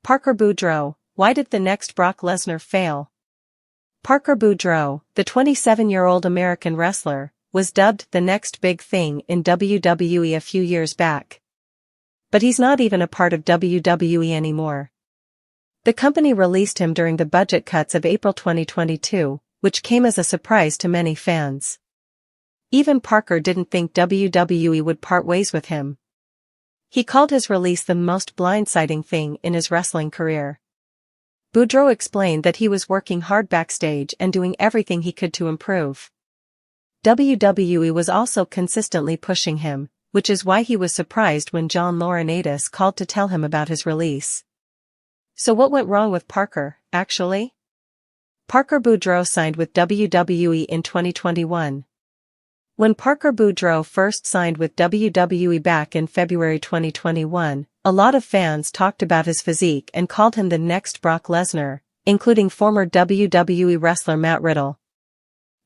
Parker Boudreaux, why did the next Brock Lesnar fail? Parker Boudreaux, the 27-year-old American wrestler, was dubbed the next big thing in WWE a few years back. But he's not even a part of WWE anymore. The company released him during the budget cuts of April 2022, which came as a surprise to many fans. Even Parker didn't think WWE would part ways with him. He called his release the most blindsiding thing in his wrestling career. Boudreaux explained that he was working hard backstage and doing everything he could to improve. WWE was also consistently pushing him, which is why he was surprised when John Laurinaitis called to tell him about his release. So what went wrong with Parker, actually? Parker Boudreaux signed with WWE in 2021. When Parker Boudreaux first signed with WWE back in February 2021, a lot of fans talked about his physique and called him the next Brock Lesnar, including former WWE wrestler Matt Riddle.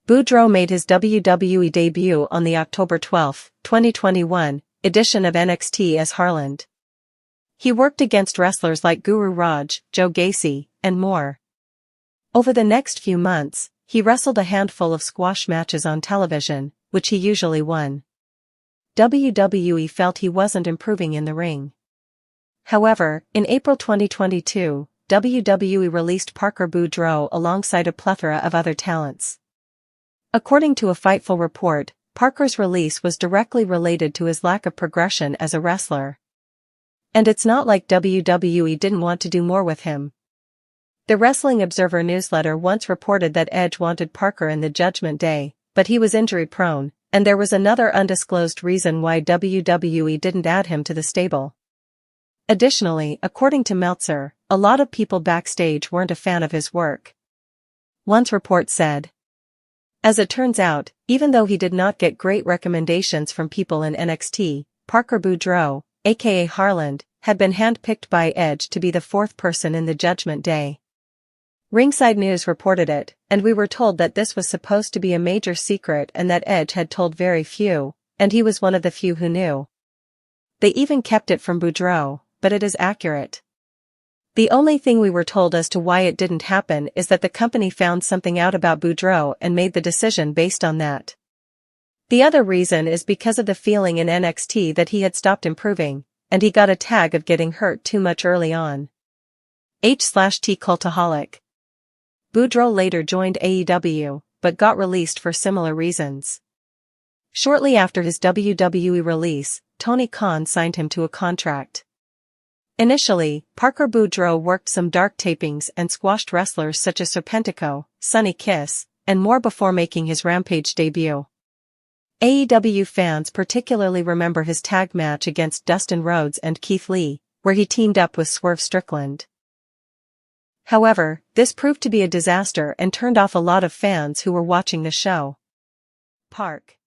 Boudreaux made his WWE debut on the October 12, 2021, edition of NXT as Harland. He worked against wrestlers like Guru Raj, Joe Gacy, and more. Over the next few months, he wrestled a handful of squash matches on television, which he usually won. WWE felt he wasn't improving in the ring. However, in April 2022, WWE released Parker Boudreaux alongside a plethora of other talents. According to a Fightful report, Parker's release was directly related to his lack of progression as a wrestler. And it's not like WWE didn't want to do more with him. The Wrestling Observer newsletter once reported that Edge wanted Parker in the Judgment Day, but he was injury-prone, and there was another undisclosed reason why WWE didn't add him to the stable. Additionally, according to Meltzer, a lot of people backstage weren't a fan of his work. One report said, as it turns out, even though he did not get great recommendations from people in NXT, Parker Boudreaux, aka Harland, had been handpicked by Edge to be the fourth person in the Judgment Day. Ringside News reported it, and we were told that this was supposed to be a major secret and that Edge had told very few, and he was one of the few who knew. They even kept it from Boudreaux, but it is accurate. The only thing we were told as to why it didn't happen is that the company found something out about Boudreaux and made the decision based on that. The other reason is because of the feeling in NXT that he had stopped improving, and he got a tag of getting hurt too much early on. H/T Cultaholic. Boudreaux later joined AEW, but got released for similar reasons. Shortly after his WWE release, Tony Khan signed him to a contract. Initially, Parker Boudreaux worked some dark tapings and squashed wrestlers such as Serpentico, Sonny Kiss, and more before making his Rampage debut. AEW fans particularly remember his tag match against Dustin Rhodes and Keith Lee, where he teamed up with Swerve Strickland. However, this proved to be a disaster and turned off a lot of fans who were watching the show. Park.